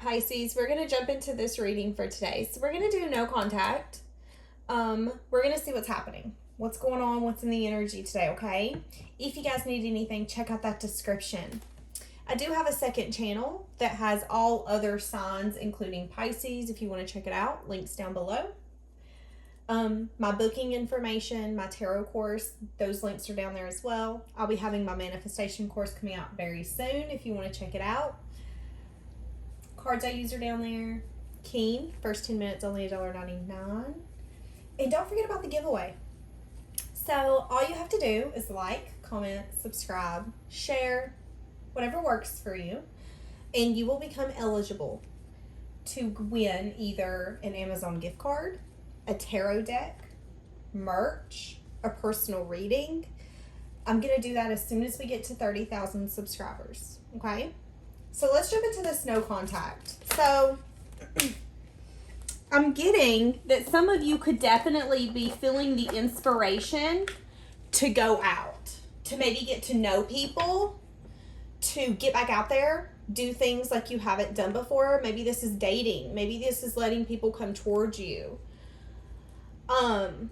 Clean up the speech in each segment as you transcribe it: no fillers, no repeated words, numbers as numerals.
Pisces, we're going to jump into this reading for today. So we're going to do no contact. We're going to see what's happening, what's going on, what's in the energy today, okay? If you guys need anything, check out that description. I do have a second channel that has all other signs, including Pisces, if you want to check it out. Links down below. My booking information, my tarot course, those links are down there as well. I'll be having my manifestation course coming out very soon if you want to check it out. Cards I use are down there. Keen, first 10 minutes only $1.99. And don't forget about the giveaway. So all you have to do is like, comment, subscribe, share, whatever works for you, and you will become eligible to win either an Amazon gift card, a tarot deck, merch, a personal reading. I'm going to do that as soon as we get to 30,000 subscribers, okay? So let's jump into this no contact. So I'm getting that some of you could definitely be feeling the inspiration to go out, to maybe get to know people, to get back out there, do things like you haven't done before. Maybe this is dating. Maybe this is letting people come towards you. I'm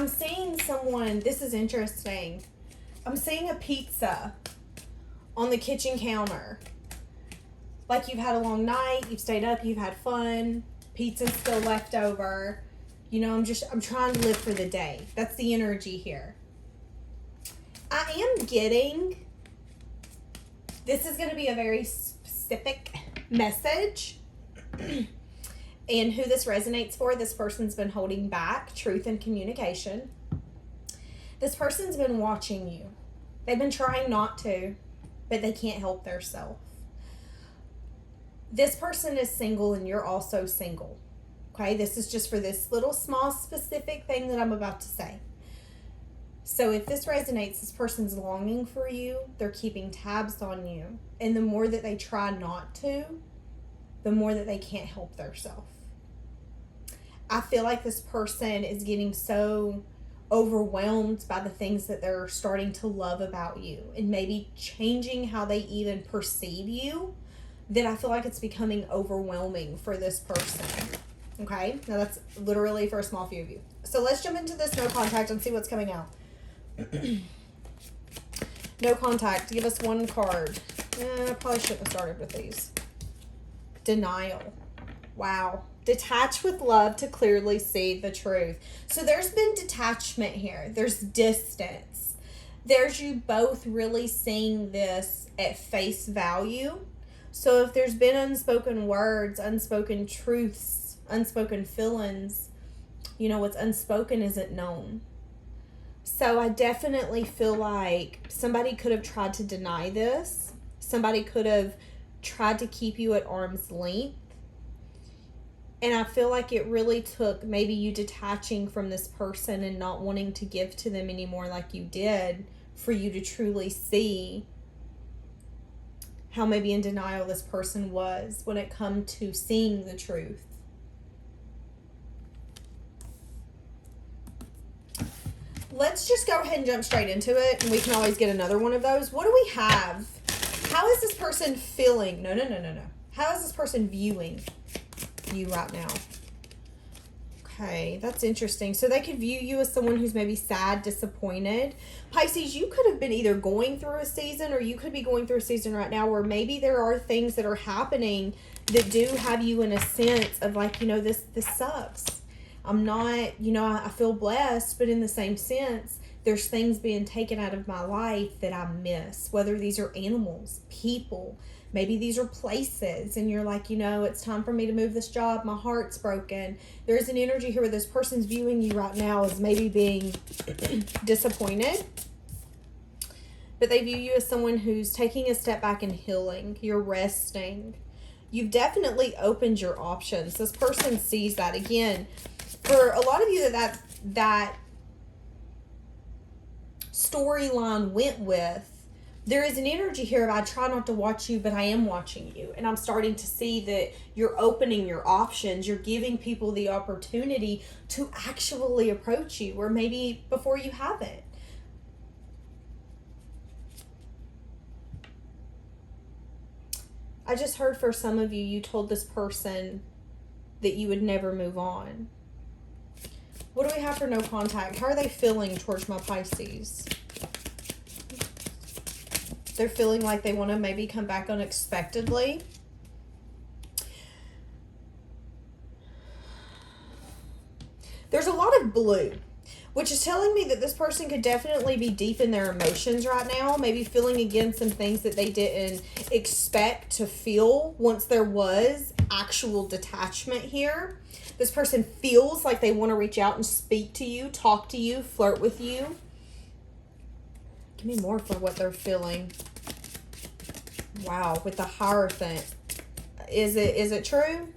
seeing someone, this is interesting. I'm seeing a pizza on the kitchen counter. Like you've had a long night, you've stayed up, you've had fun, pizza's still left over. You know, I'm trying to live for the day. That's the energy here. I am getting, this is going to be a very specific message. And who this resonates for, this person's been holding back truth and communication. This person's been watching you. They've been trying not to, but they can't help themselves. This person is single and you're also single. Okay, this is just for this little small specific thing that I'm about to say. So if this resonates, this person's longing for you. They're keeping tabs on you. And the more that they try not to, the more that they can't help themselves. I feel like this person is getting so overwhelmed by the things that they're starting to love about you and maybe changing how they even perceive you, that I feel like it's becoming overwhelming for this person. Okay, now that's literally for a small few of you. So let's jump into this no contact and see what's coming out. No contact, give us one card. I probably shouldn't have started with these. Denial. Wow. Detach with love to clearly see the truth. So there's been detachment here. There's distance. There's you both really seeing this at face value. So if there's been unspoken words, unspoken truths, unspoken feelings, you know, what's unspoken isn't known. So I definitely feel like somebody could have tried to deny this. Somebody could have tried to keep you at arm's length. And I feel like it really took maybe you detaching from this person and not wanting to give to them anymore like you did for you to truly see how maybe in denial this person was when it come to seeing the truth. Let's just go ahead and jump straight into it, and we can always get another one of those. What do we have? How is this person feeling? No. How is this person viewing you right now? Okay, that's interesting. So they could view you as someone who's maybe sad, disappointed. Pisces, you could have been either going through a season or you could be going through a season right now where maybe there are things that are happening that do have you in a sense of like, you know, this sucks. I'm not, you know, I feel blessed, but in the same sense, there's things being taken out of my life that I miss, whether these are animals, people, maybe these are places, and you're like, you know, it's time for me to move this job. My heart's broken. There's an energy here where this person's viewing you right now as maybe being disappointed, but they view you as someone who's taking a step back and healing. You're resting. You've definitely opened your options. This person sees that. Again, for a lot of you that storyline went with, there is an energy here of I try not to watch you, but I am watching you. And I'm starting to see that you're opening your options. You're giving people the opportunity to actually approach you, or maybe before you haven't. I just heard for some of you, you told this person that you would never move on. What do we have for no contact? How are they feeling towards my Pisces? They're feeling like they want to maybe come back unexpectedly. There's a lot of blue, which is telling me that this person could definitely be deep in their emotions right now, maybe feeling again some things that they didn't expect to feel once there was actual detachment here. This person feels like they want to reach out and speak to you, talk to you, flirt with you. Give me more for what they're feeling. Wow, with the Hierophant. Is it true?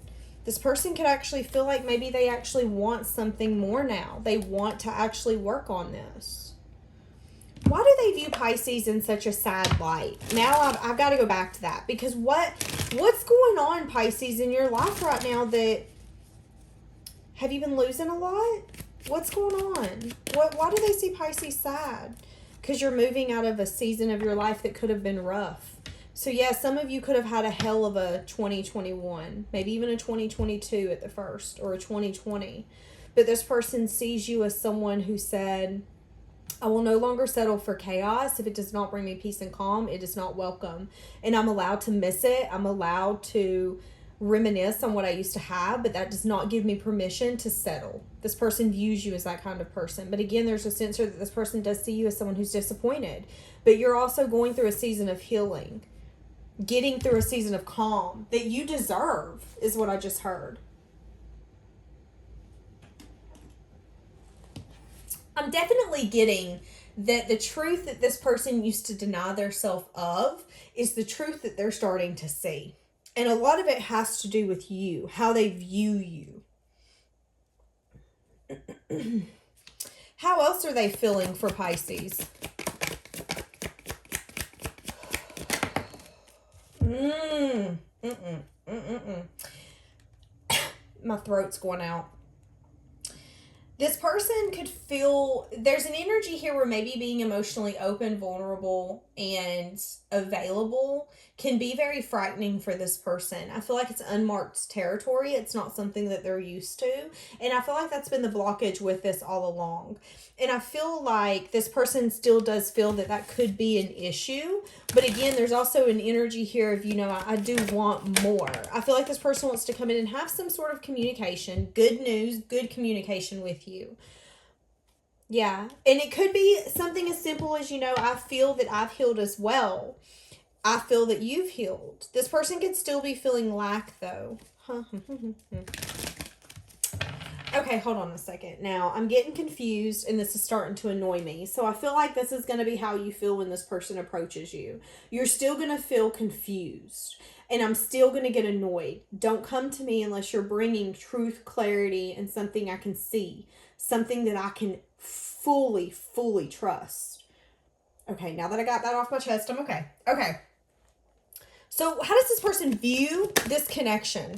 This person could actually feel like maybe they actually want something more now. They want to actually work on this. Why do they view Pisces in such a sad light? Now I've got to go back to that, because what's going on, Pisces, in your life right now? That have you been losing a lot? What's going on? Why do they see Pisces sad? Because you're moving out of a season of your life that could have been rough. So yeah, some of you could have had a hell of a 2021, maybe even a 2022 at the first, or a 2020. But this person sees you as someone who said, I will no longer settle for chaos. If it does not bring me peace and calm, it is not welcome. And I'm allowed to miss it. I'm allowed to reminisce on what I used to have, but that does not give me permission to settle. This person views you as that kind of person. But again, there's a sense that this person does see you as someone who's disappointed. But you're also going through a season of healing. Getting through a season of calm that you deserve is what I just heard. I'm definitely getting that the truth that this person used to deny themselves of is the truth that they're starting to see. And a lot of it has to do with you, how they view you. How else are they feeling for Pisces? My throat's going out. This person could feel, there's an energy here where maybe being emotionally open, vulnerable, and available can be very frightening for this person. I feel like it's unmarked territory. It's not something that they're used to. And I feel like that's been the blockage with this all along. And I feel like this person still does feel that that could be an issue. But again, there's also an energy here of, I do want more. I feel like this person wants to come in and have some sort of communication, good news, good communication with you. Yeah. And it could be something as simple as, I feel that I've healed as well. I feel that you've healed. This person could still be feeling lack, though. Okay, hold on a second. Now, I'm getting confused, and this is starting to annoy me. So I feel like this is going to be how you feel when this person approaches you. You're still going to feel confused, and I'm still going to get annoyed. Don't come to me unless you're bringing truth, clarity, and something I can see. Something that I can fully trust. Okay, now that I got that off my chest, I'm okay. Okay. So how does this person view this connection?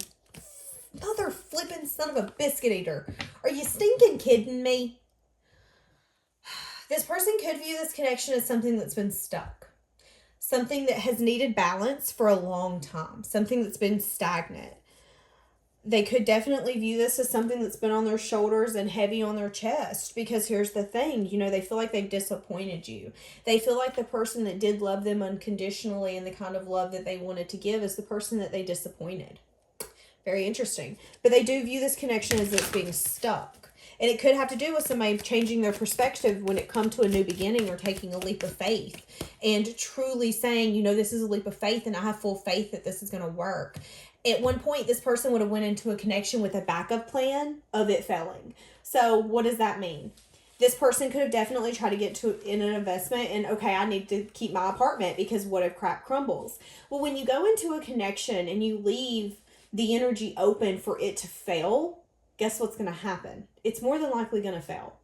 Mother flipping son of a biscuit eater. Are you stinking kidding me? This person could view this connection as something that's been stuck. Something that has needed balance for a long time. Something that's been stagnant. They could definitely view this as something that's been on their shoulders and heavy on their chest. Because here's the thing, they feel like they've disappointed you. They feel like the person that did love them unconditionally and the kind of love that they wanted to give is the person that they disappointed. Very interesting. But they do view this connection as it's being stuck. And it could have to do with somebody changing their perspective when it comes to a new beginning or taking a leap of faith. And truly saying, this is a leap of faith and I have full faith that this is going to work. At one point, this person would have went into a connection with a backup plan of it failing. So what does that mean? This person could have definitely tried to get in an investment and, okay, I need to keep my apartment because what if crap crumbles? Well, when you go into a connection and you leave the energy open for it to fail, guess what's going to happen? It's more than likely going to fail.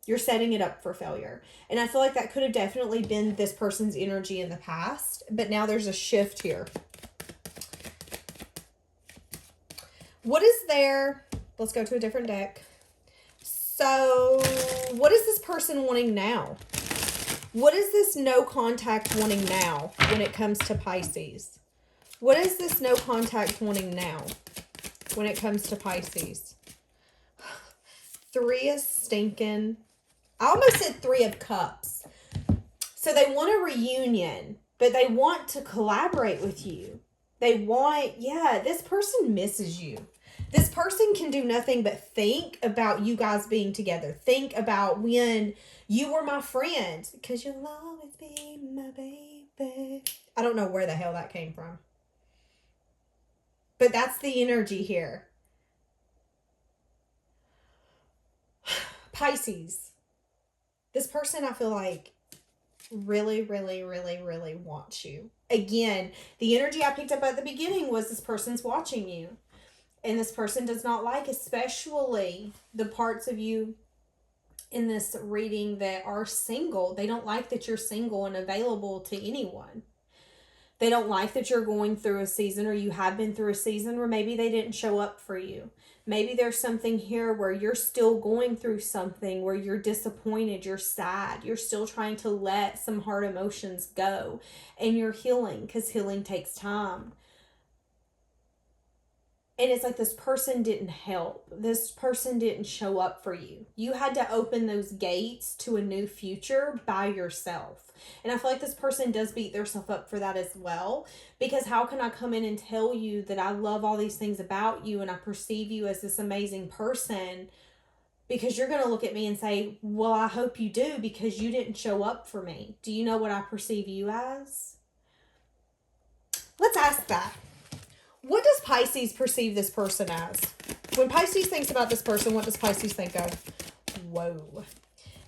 You're setting it up for failure. And I feel like that could have definitely been this person's energy in the past, but now there's a shift here. What is there? Let's go to a different deck. So, what is this person wanting now? What is this no contact wanting now when it comes to Pisces? What is this no contact wanting now when it comes to Pisces? 3 is stinking. I almost said 3 of cups. So they want a reunion, but they want to collaborate with you. They want, yeah, this person misses you. This person can do nothing but think about you guys being together. Think about when you were my friend. Because you'll always be my baby. I don't know where the hell that came from. But that's the energy here. Pisces. This person, I feel like, really, really, really, really wants you. Again, the energy I picked up at the beginning was this person's watching you. And this person does not like, especially the parts of you in this reading that are single. They don't like that you're single and available to anyone. They don't like that you're going through a season, or you have been through a season where maybe they didn't show up for you. Maybe there's something here where you're still going through something where you're disappointed, you're sad, you're still trying to let some hard emotions go, and you're healing, because healing takes time. And it's like this person didn't help. This person didn't show up for you. You had to open those gates to a new future by yourself. And I feel like this person does beat themselves up for that as well. Because how can I come in and tell you that I love all these things about you and I perceive you as this amazing person? Because you're going to look at me and say, well, I hope you do, because you didn't show up for me. Do you know what I perceive you as? Let's ask that. What does Pisces perceive this person as? When Pisces thinks about this person, what does Pisces think of? Whoa.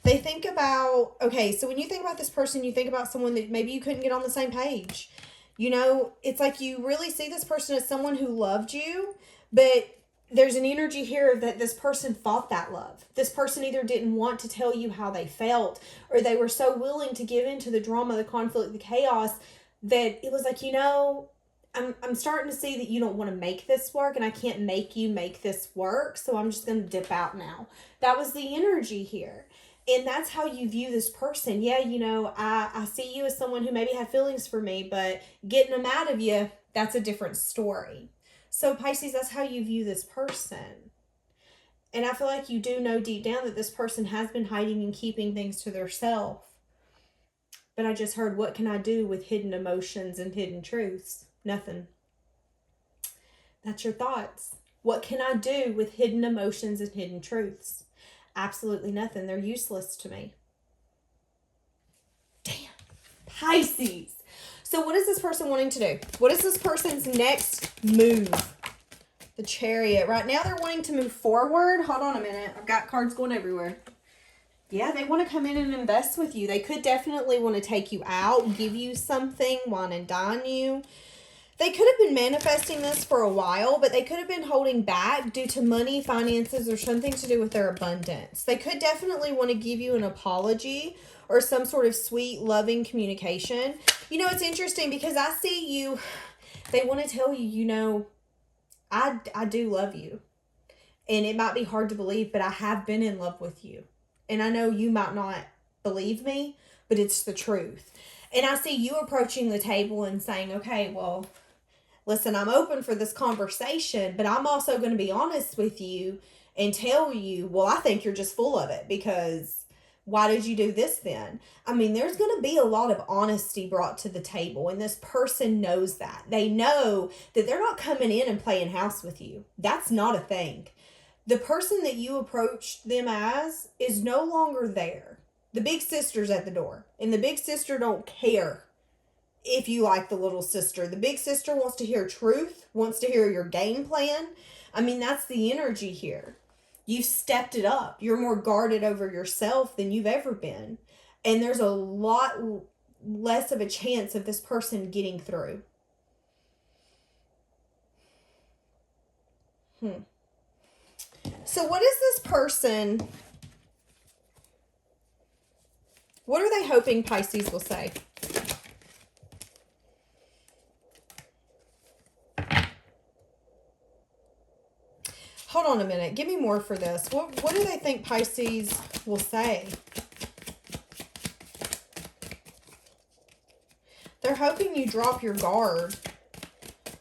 They think about, okay, so when you think about this person, you think about someone that maybe you couldn't get on the same page. You know, it's like you really see this person as someone who loved you, but there's an energy here that this person fought that love. This person either didn't want to tell you how they felt, or they were so willing to give into the drama, the conflict, the chaos, that it was like, you know, I'm starting to see that you don't want to make this work, and I can't make you make this work, so I'm just going to dip out now. That was the energy here. And that's how you view this person. Yeah, you know, I see you as someone who maybe had feelings for me, but getting them out of you, that's a different story. So Pisces, that's how you view this person. And I feel like you do know deep down that this person has been hiding and keeping things to themselves. But I just heard, what can I do with hidden emotions and hidden truths? Nothing. That's your thoughts. What can I do with hidden emotions and hidden truths? Absolutely nothing. They're useless to me. Damn. Pisces. So what is this person wanting to do? What is this person's next move? The Chariot. Right now they're wanting to move forward. Hold on a minute. I've got cards going everywhere. Yeah, they want to come in and invest with you. They could definitely want to take you out, give you something, wine and dine you. They could have been manifesting this for a while, but they could have been holding back due to money, finances, or something to do with their abundance. They could definitely want to give you an apology or some sort of sweet, loving communication. You know, it's interesting because I see you, they want to tell you, you know, I do love you. And it might be hard to believe, but I have been in love with you. And I know you might not believe me, but it's the truth. And I see you approaching the table and saying, okay, well, listen, I'm open for this conversation, but I'm also going to be honest with you and tell you, well, I think you're just full of it, because why did you do this then? I mean, there's going to be a lot of honesty brought to the table, and this person knows that. They know that they're not coming in and playing house with you. That's not a thing. The person that you approached them as is no longer there. The big sister's at the door, and the big sister don't care if you like the little sister. The big sister wants to hear truth, wants to hear your game plan. I mean, that's the energy here. You've stepped it up. You're more guarded over yourself than you've ever been. And there's a lot less of a chance of this person getting through. So what is this person? What are they hoping Pisces will say? Hold on a minute. Give me more for this. What do they think Pisces will say? They're hoping you drop your guard.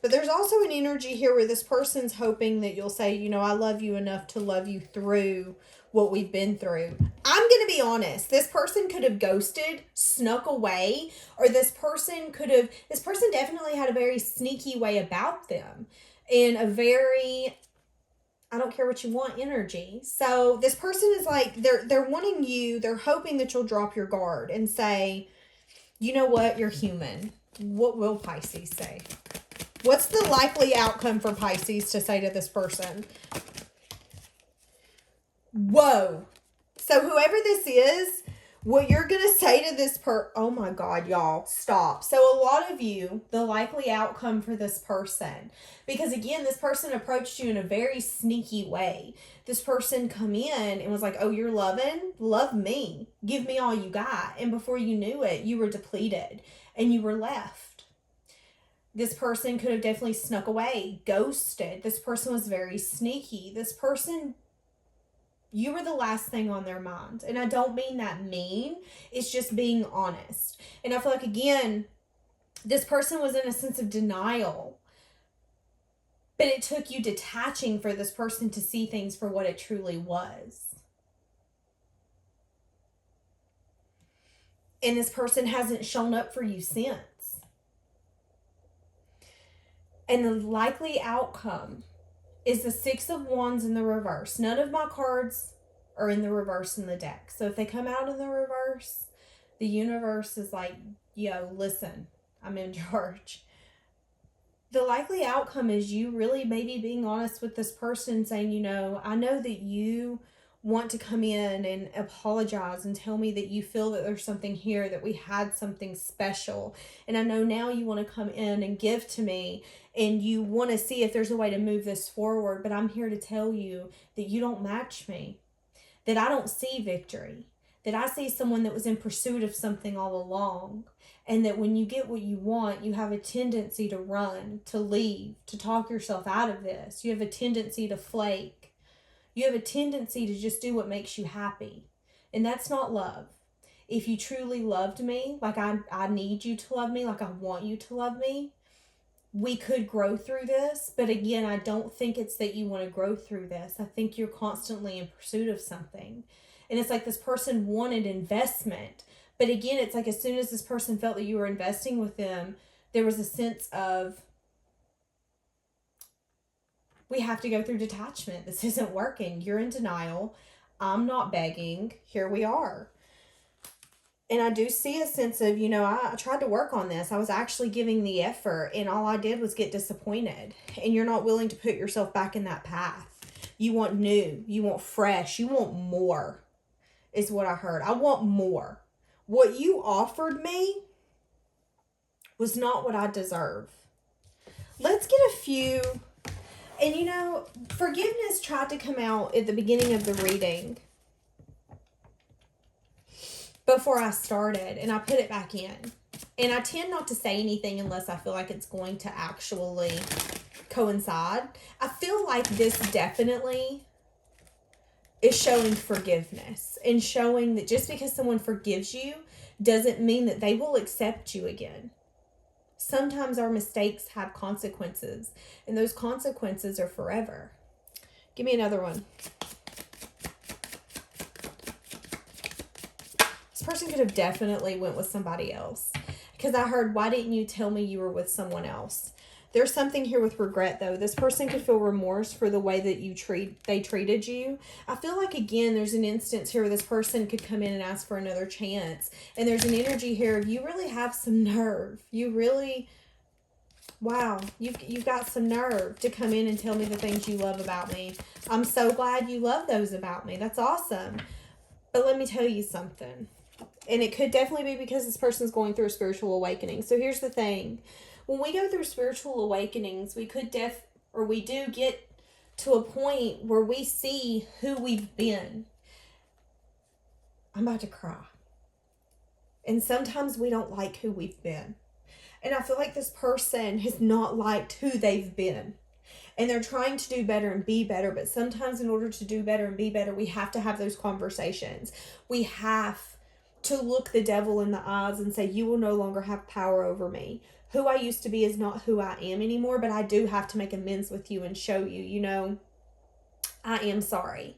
But there's also an energy here where this person's hoping that you'll say, you know, I love you enough to love you through what we've been through. I'm going to be honest. This person could have ghosted, snuck away, or this person definitely had a very sneaky way about them, in a very, I don't care what you want energy. So this person is like, they're wanting you, they're hoping that you'll drop your guard and say, you know what, you're human. What will Pisces say? What's the likely outcome for Pisces to say to this person? Whoa. So whoever this is, what you're going to say to this oh my God, y'all, stop. So a lot of you, the likely outcome for this person, because again, this person approached you in a very sneaky way. This person come in and was like, oh, you're loving? Love me. Give me all you got. And before you knew it, you were depleted and you were left. This person could have definitely snuck away, ghosted. This person was very sneaky. This person, you were the last thing on their mind. And I don't mean that mean. It's just being honest. And I feel like, again, this person was in a sense of denial. But it took you detaching for this person to see things for what it truly was. And this person hasn't shown up for you since. And the likely outcome is the Six of Wands in the reverse. None of my cards are in the reverse in the deck. So if they come out in the reverse, the universe is like, yo, listen, I'm in charge. The likely outcome is you really maybe being honest with this person, saying, you know, I know that you want to come in and apologize and tell me that you feel that there's something here, that we had something special. And I know now you want to come in and give to me and you want to see if there's a way to move this forward. But I'm here to tell you that you don't match me, that I don't see victory, that I see someone that was in pursuit of something all along. And that when you get what you want, you have a tendency to run, to leave, to talk yourself out of this. You have a tendency to flake. You have a tendency to just do what makes you happy. And that's not love. If you truly loved me, like I need you to love me, like I want you to love me, we could grow through this. But again, I don't think it's that you want to grow through this. I think you're constantly in pursuit of something. And it's like this person wanted investment. But again, it's like as soon as this person felt that you were investing with them, there was a sense of, we have to go through detachment. This isn't working. You're in denial. I'm not begging. Here we are. And I do see a sense of, you know, I tried to work on this. I was actually giving the effort and all I did was get disappointed. And you're not willing to put yourself back in that path. You want new. You want fresh. You want more is what I heard. I want more. What you offered me was not what I deserve. Let's get a few. And you know, forgiveness tried to come out at the beginning of the reading before I started, and I put it back in. And I tend not to say anything unless I feel like it's going to actually coincide. I feel like this definitely is showing forgiveness and showing that just because someone forgives you doesn't mean that they will accept you again. Sometimes our mistakes have consequences, and those consequences are forever. Give me another one. This person could have definitely went with somebody else, because I heard, why didn't you tell me you were with someone else? There's something here with regret, though. This person could feel remorse for the way that they treated you. I feel like, again, there's an instance here where this person could come in and ask for another chance. And there's an energy here of you really have some nerve. You really, wow, you've got some nerve to come in and tell me the things you love about me. I'm so glad you love those about me. That's awesome. But let me tell you something. And it could definitely be because this person's going through a spiritual awakening. So here's the thing. When we go through spiritual awakenings, we do get to a point where we see who we've been. I'm about to cry. And sometimes we don't like who we've been. And I feel like this person has not liked who they've been. And they're trying to do better and be better. But sometimes in order to do better and be better, we have to have those conversations. We have to look the devil in the eyes and say, you will no longer have power over me. who I used to be is not who I am anymore, but I do have to make amends with you and show you, I am sorry.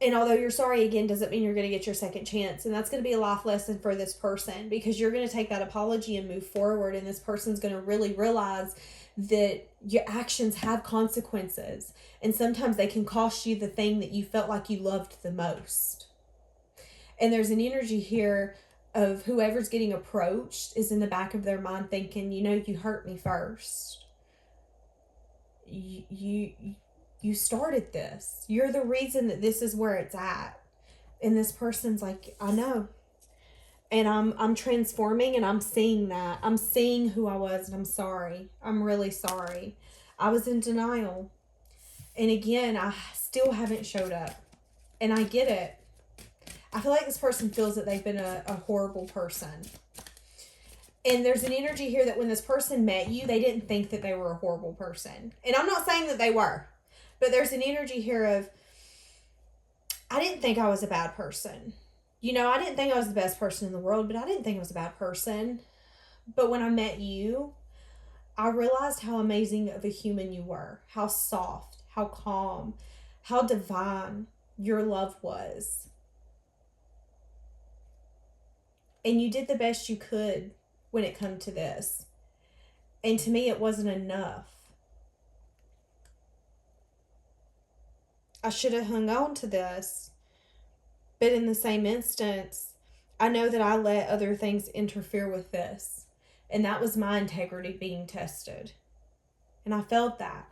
And although you're sorry again doesn't mean you're going to get your second chance. And that's going to be a life lesson for this person, because you're going to take that apology and move forward. And this person's going to really realize that your actions have consequences. And sometimes they can cost you the thing that you felt like you loved the most. And there's an energy here of whoever's getting approached is in the back of their mind thinking, you hurt me first. You started this. You're the reason that this is where it's at. And this person's like, I know. And I'm transforming, and I'm seeing that. I'm seeing who I was, and I'm sorry. I'm really sorry. I was in denial. And again, I still haven't showed up. And I get it. I feel like this person feels that they've been a horrible person. And there's an energy here that when this person met you, they didn't think that they were a horrible person. And I'm not saying that they were. But there's an energy here of, I didn't think I was a bad person. I didn't think I was the best person in the world, but I didn't think I was a bad person. But when I met you, I realized how amazing of a human you were. How soft, how calm, how divine your love was. And you did the best you could when it come to this. And to me, it wasn't enough. I should have hung on to this. But in the same instance, I know that I let other things interfere with this. And that was my integrity being tested. And I felt that.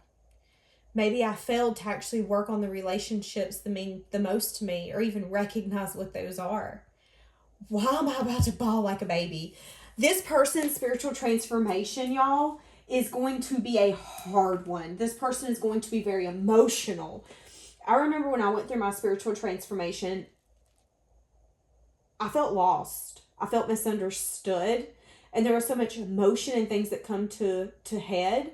Maybe I failed to actually work on the relationships that mean the most to me, or even recognize what those are. Why am I about to bawl like a baby? This person's spiritual transformation, y'all, is going to be a hard one. This person is going to be very emotional. I remember when I went through my spiritual transformation, I felt lost. I felt misunderstood. And there was so much emotion and things that come to head.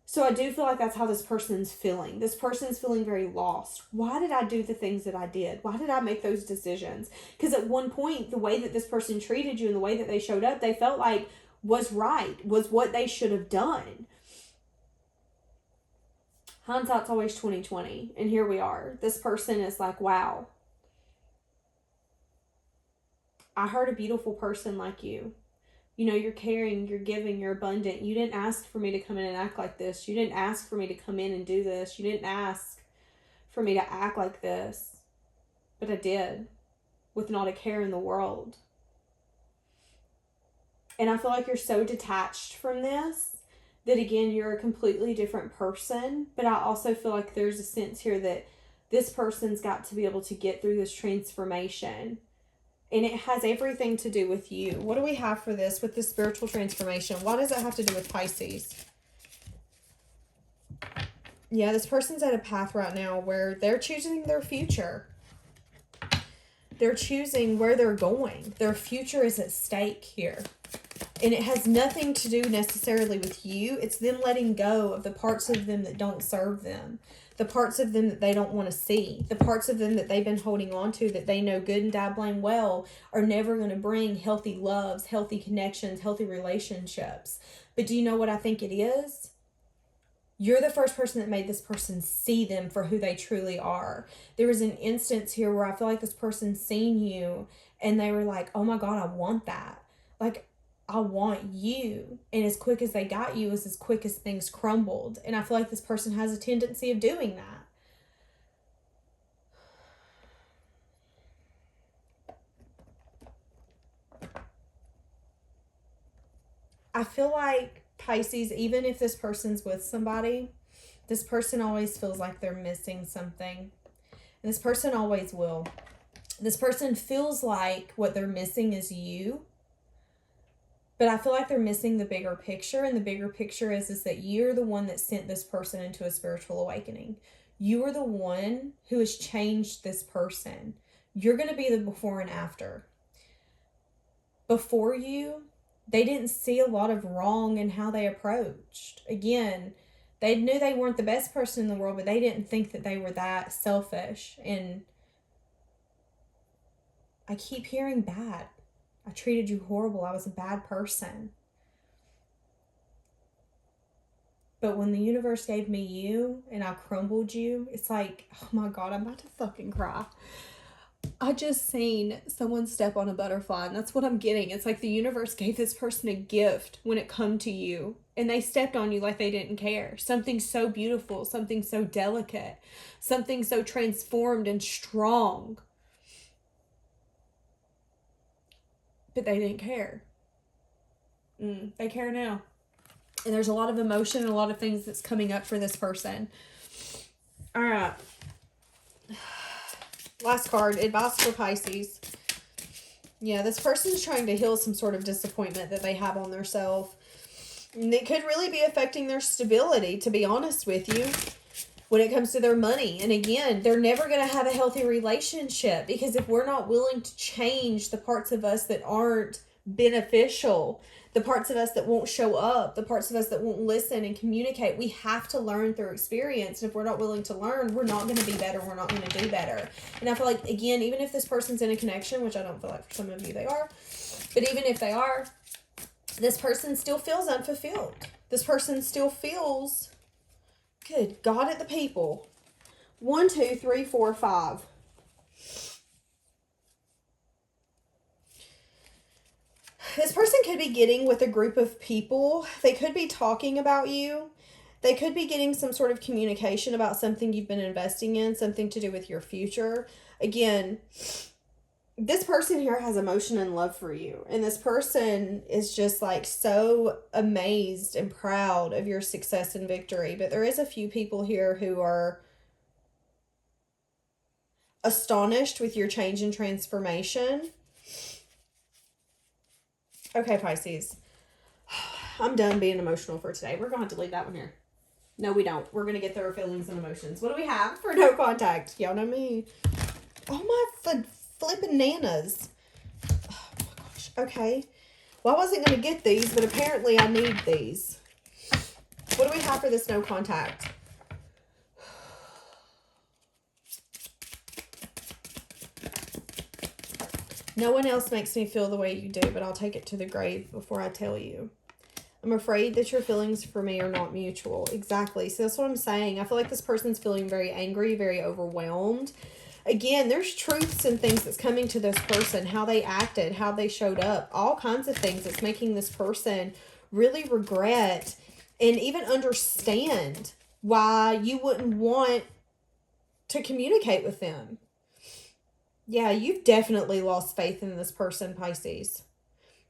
So I do feel like that's how this person's feeling. This person's feeling very lost. Why did I do the things that I did? Why did I make those decisions? Because at one point, the way that this person treated you and the way that they showed up, they felt like was right, was what they should have done. Hindsight's always 20/20, and here we are. This person is like, wow, I heard a beautiful person like you. You're caring, you're giving, you're abundant. You didn't ask for me to come in and act like this. You didn't ask for me to come in and do this. You didn't ask for me to act like this. But I did, with not a care in the world. And I feel like you're so detached from this that, again, you're a completely different person. But I also feel like there's a sense here that this person's got to be able to get through this transformation. And it has everything to do with you. What do we have for this with the spiritual transformation? What does that have to do with Pisces? Yeah, this person's at a path right now where they're choosing their future. They're choosing where they're going. Their future is at stake here. And it has nothing to do necessarily with you. It's them letting go of the parts of them that don't serve them. The parts of them that they don't want to see. The parts of them that they've been holding on to that they know good and dabbling well are never going to bring healthy loves, healthy connections, healthy relationships. But do you know what I think it is? You're the first person that made this person see them for who they truly are. There was an instance here where I feel like this person seen you and they were like, oh my God, I want that. Like, I want you. And as quick as they got you is as quick as things crumbled. And I feel like this person has a tendency of doing that. I feel like Pisces, even if this person's with somebody, this person always feels like they're missing something. And this person always will. This person feels like what they're missing is you. But I feel like they're missing the bigger picture. And the bigger picture is that you're the one that sent this person into a spiritual awakening. You are the one who has changed this person. You're going to be the before and after. Before you, they didn't see a lot of wrong in how they approached. Again, they knew they weren't the best person in the world, but they didn't think that they were that selfish. And I keep hearing bad. I treated you horrible. I was a bad person. But when the universe gave me you and I crumbled you, it's like, oh my God, I'm about to fucking cry. I just seen someone step on a butterfly, and that's what I'm getting. It's like the universe gave this person a gift when it come to you, and they stepped on you like they didn't care. Something so beautiful, something so delicate, something so transformed and strong. But they didn't care. They care now. And there's a lot of emotion and a lot of things that's coming up for this person. All right. Last card, advice for Pisces. Yeah, this person's trying to heal some sort of disappointment that they have on their self. And it could really be affecting their stability, to be honest with you, when it comes to their money. And again, they're never going to have a healthy relationship, because if we're not willing to change the parts of us that aren't beneficial, the parts of us that won't show up, the parts of us that won't listen and communicate, we have to learn through experience. And if we're not willing to learn, we're not going to be better. We're not going to do better. And I feel like, again, even if this person's in a connection, which I don't feel like for some of you they are, but even if they are, this person still feels unfulfilled. This person still feels, good God at the people. 1, 2, 3, 4, 5. This person could be getting with a group of people. They could be talking about you. They could be getting some sort of communication about something you've been investing in, something to do with your future. Again, this person here has emotion and love for you. And this person is just like so amazed and proud of your success and victory. But there is a few people here who are astonished with your change and transformation. Okay, Pisces. I'm done being emotional for today. We're going to have to leave that one here. No, we don't. We're going to get through our feelings and emotions. What do we have for no contact? Y'all know me. Oh, my flipping nanas. Oh, my gosh. Okay. Well, I wasn't going to get these, but apparently I need these. What do we have for this no contact? No one else makes me feel the way you do, but I'll take it to the grave before I tell you. I'm afraid that your feelings for me are not mutual. Exactly. So that's what I'm saying. I feel like this person's feeling very angry, very overwhelmed. Again, there's truths and things that's coming to this person, how they acted, how they showed up, all kinds of things that's making this person really regret and even understand why you wouldn't want to communicate with them. Yeah, you've definitely lost faith in this person, Pisces.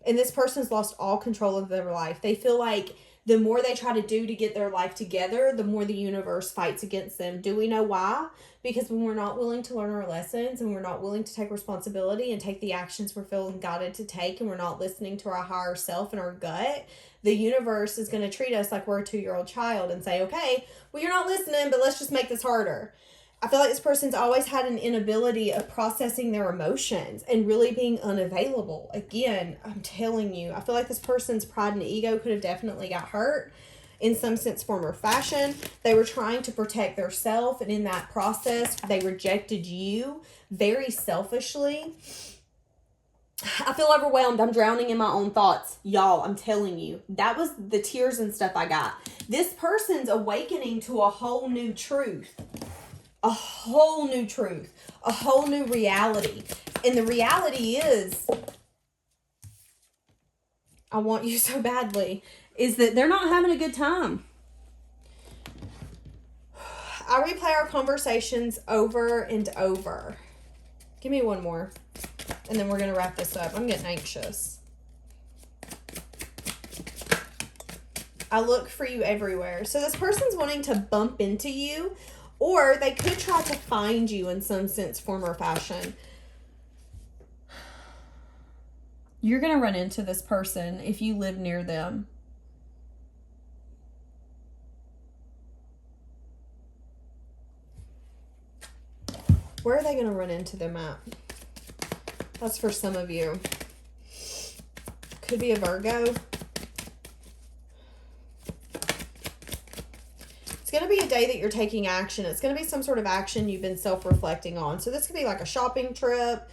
And this person's lost all control of their life. They feel like the more they try to do to get their life together, the more the universe fights against them. Do we know why? Because when we're not willing to learn our lessons and we're not willing to take responsibility and take the actions we're feeling guided to take, and we're not listening to our higher self and our gut, the universe is going to treat us like we're a 2-year-old child and say, okay, well, you're not listening, but let's just make this harder. I feel like this person's always had an inability of processing their emotions and really being unavailable. Again, I'm telling you, I feel like this person's pride and ego could have definitely got hurt in some sense, form, or fashion. They were trying to protect their self, and in that process, they rejected you very selfishly. I feel overwhelmed. I'm drowning in my own thoughts. Y'all, I'm telling you, that was the tears and stuff I got. This person's awakening to a whole new truth. A whole new truth, a whole new reality. And the reality is, I want you so badly, is that they're not having a good time. I replay our conversations over and over. Give me one more, and then we're going to wrap this up. I'm getting anxious. I look for you everywhere. So this person's wanting to bump into you, or they could try to find you in some sense, form, or fashion. You're going to run into this person if you live near them. Where are they going to run into them at? That's for some of you. Could be a Virgo. It's going to be a day that you're taking action. It's going to be some sort of action you've been self-reflecting on. So this could be like a shopping trip.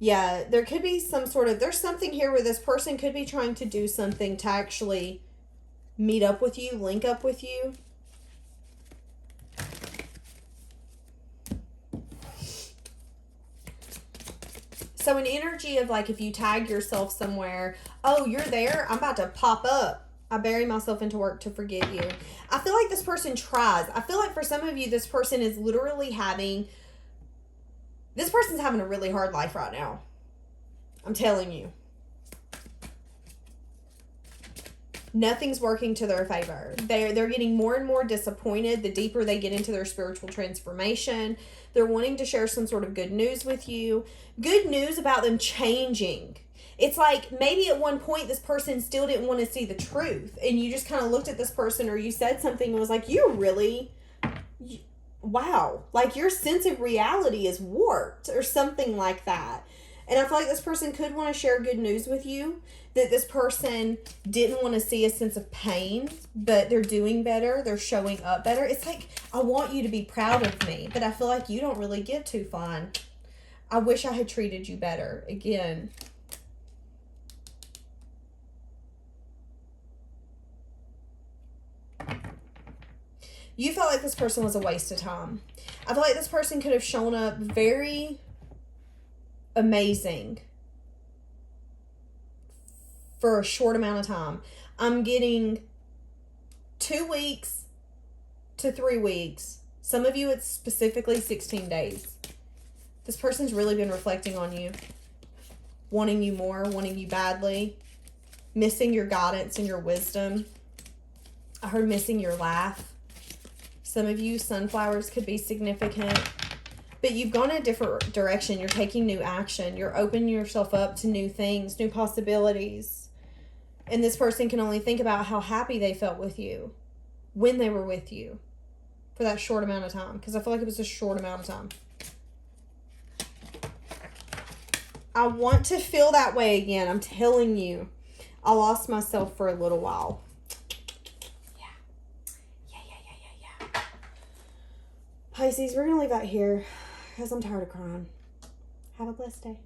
Yeah, there could be some sort of, there's something here where this person could be trying to do something to actually meet up with you, link up with you. So an energy of like, if you tag yourself somewhere, oh, you're there, I'm about to pop up. I bury myself into work to forget you. I feel like this person tries. I feel like for some of you, this person is literally this person's having a really hard life right now. I'm telling you. Nothing's working to their favor. They're getting more and more disappointed the deeper they get into their spiritual transformation. They're wanting to share some sort of good news with you. Good news about them changing. It's like maybe at one point this person still didn't want to see the truth. And you just kind of looked at this person, or you said something and was like, wow. Like your sense of reality is warped or something like that. And I feel like this person could want to share good news with you, that this person didn't want to see a sense of pain, but they're doing better. They're showing up better. It's like, I want you to be proud of me, but I feel like you don't really get too fun. I wish I had treated you better. Again. You felt like this person was a waste of time. I feel like this person could have shown up very amazing for a short amount of time. I'm getting 2 weeks to 3 weeks. Some of you, it's specifically 16 days. This person's really been reflecting on you, wanting you more, wanting you badly, missing your guidance and your wisdom. I heard missing your laugh. Some of you, sunflowers could be significant. But you've gone in a different direction. You're taking new action. You're opening yourself up to new things, new possibilities. And this person can only think about how happy they felt with you when they were with you for that short amount of time. Because I feel like it was a short amount of time. I want to feel that way again. I'm telling you. I lost myself for a little while. Yeah. Pisces, we're going to leave that here because I'm tired of crying. Have a blessed day.